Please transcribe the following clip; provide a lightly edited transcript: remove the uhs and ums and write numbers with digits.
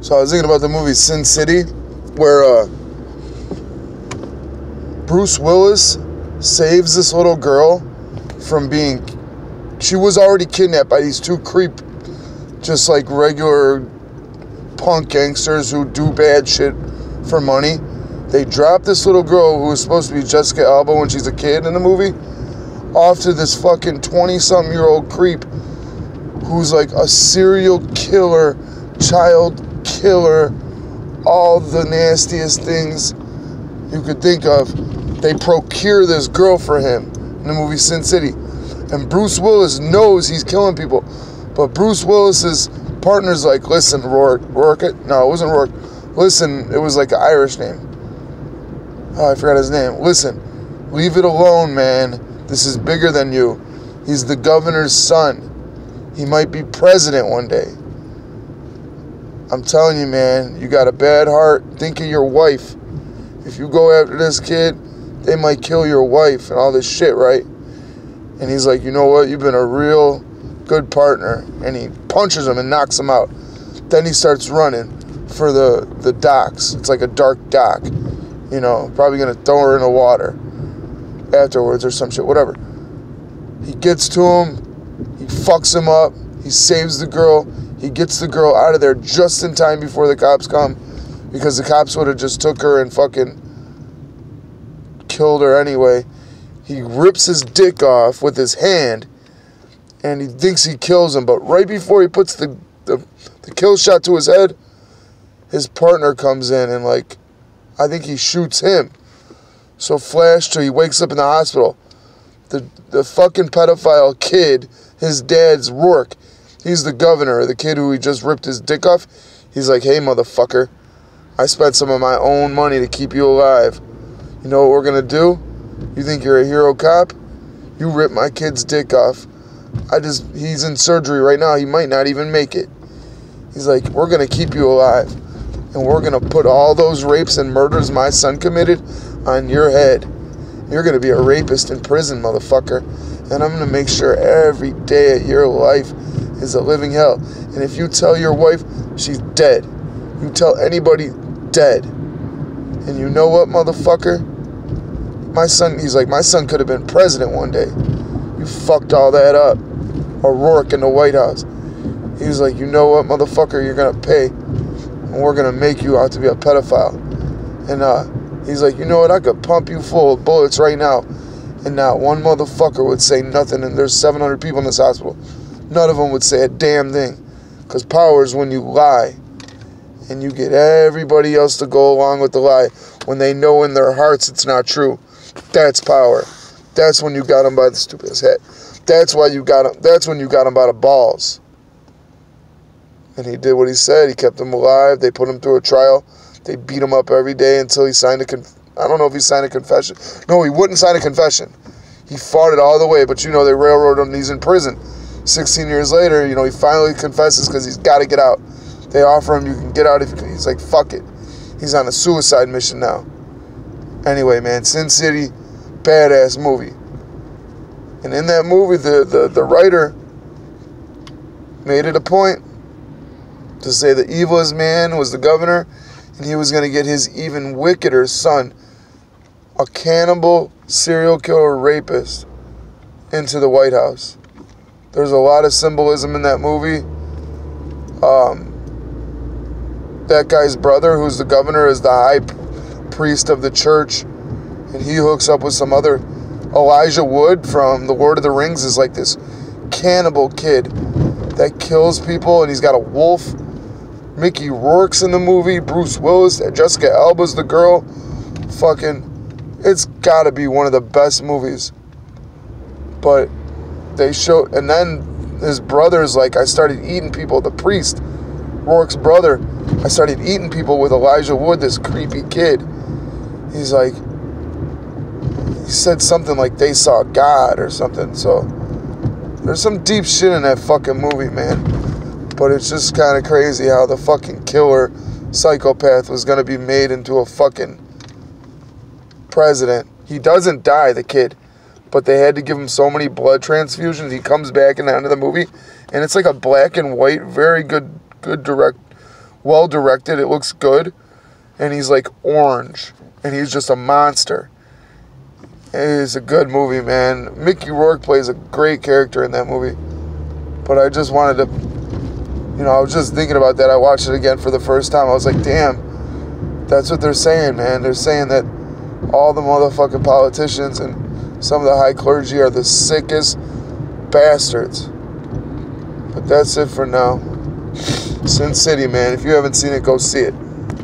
So I was thinking about the movie Sin City, where Bruce Willis saves this little girl from being... She was already kidnapped by these two just like regular punk gangsters who do bad shit for money. They drop this little girl who was supposed to be Jessica Alba when she's a kid in the movie off to this fucking 20-something-year-old creep who's like a serial killer, child killer, all the nastiest things you could think of. They procure this girl for him in the movie Sin City. And Bruce Willis knows he's killing people. But Bruce Willis's partner's like, listen, Rourke. No, it wasn't Rourke. Listen, it was like an Irish name. Oh, I forgot his name. Listen, leave it alone, man. This is bigger than you. He's the governor's son. He might be president one day. I'm telling you, man, you got a bad heart. Think of your wife. If you go after this kid, they might kill your wife and all this shit, right? And he's like, you know what? You've been a real good partner. And he punches him and knocks him out. Then he starts running for the docks. It's like a dark dock. You know, probably going to throw her in the water afterwards or some shit, whatever. He gets to him. He fucks him up. He saves the girl. He gets the girl out of there just in time before the cops come. Because the cops would have just took her and fucking killed her anyway. He rips his dick off with his hand, and he thinks he kills him. But right before he puts the kill shot to his head, his partner comes in and, like, I think he shoots him. So flash to he wakes up in the hospital. The fucking pedophile kid, his dad's Rourke. He's the governor, the kid who he just ripped his dick off. He's like, hey, motherfucker, I spent some of my own money to keep you alive. You know what we're going to do? You think you're a hero cop? You ripped my kid's dick off. He's in surgery right now. He might not even make it. He's like, we're going to keep you alive. And we're going to put all those rapes and murders my son committed on your head. You're going to be a rapist in prison, motherfucker. And I'm going to make sure every day of your life is a living hell. And if you tell your wife, she's dead. You tell anybody, dead. And you know what, motherfucker? My son, he's like, my son could have been president one day. You fucked all that up. O'Rourke in the White House. He's like, you know what, motherfucker, you're going to pay. And we're going to make you out to be a pedophile. And he's like, you know what, I could pump you full of bullets right now. And not one motherfucker would say nothing. And there's 700 people in this hospital. None of them would say a damn thing. Because power is when you lie. And you get everybody else to go along with the lie when they know in their hearts it's not true. That's power. That's when you got him by the stupidest head. That's why you got him. That's when you got him by the balls. And he did what he said. He kept him alive. They put him through a trial. They beat him up every day until he signed I don't know if he signed a confession. No, he wouldn't sign a confession. He fought it all the way, but you know, they railroaded him. He's in prison. 16 years later, you know, he finally confesses because he's got to get out. They offer him, you can get out if you can. He's like, fuck it. He's on a suicide mission now. Anyway, man, Sin City, badass movie. And in that movie, the writer made it a point to say the evilest man was the governor, and he was going to get his even wickeder son, a cannibal, serial killer, rapist, into the White House. There's a lot of symbolism in that movie. That guy's brother, who's the governor, is the high priest of the church, and he hooks up with some other... Elijah Wood from The Lord of the Rings is like this cannibal kid that kills people, and he's got a wolf. Mickey Rourke's in the movie. Bruce Willis. Jessica Alba's the girl. Fucking... It's gotta be one of the best movies. But they show... And then his brother's like, I started eating people. The priest, Rourke's brother, I started eating people with Elijah Wood, this creepy kid. He's like... He said something like they saw God or something. So there's some deep shit in that fucking movie, man. But it's just kind of crazy how the fucking killer psychopath was going to be made into a fucking president. He doesn't die, the kid. But they had to give him so many blood transfusions. He comes back in the end of the movie. And it's like a black and white, very good direct well directed. It looks good. And he's like orange. And he's just a monster. It is a good movie, man. Mickey Rourke plays a great character in that movie. But I just wanted to, I was just thinking about that. I watched it again for the first time. I was like, damn, that's what they're saying, man. They're saying that all the motherfucking politicians and some of the high clergy are the sickest bastards. But that's it for now. Sin City, man. If you haven't seen it, go see it.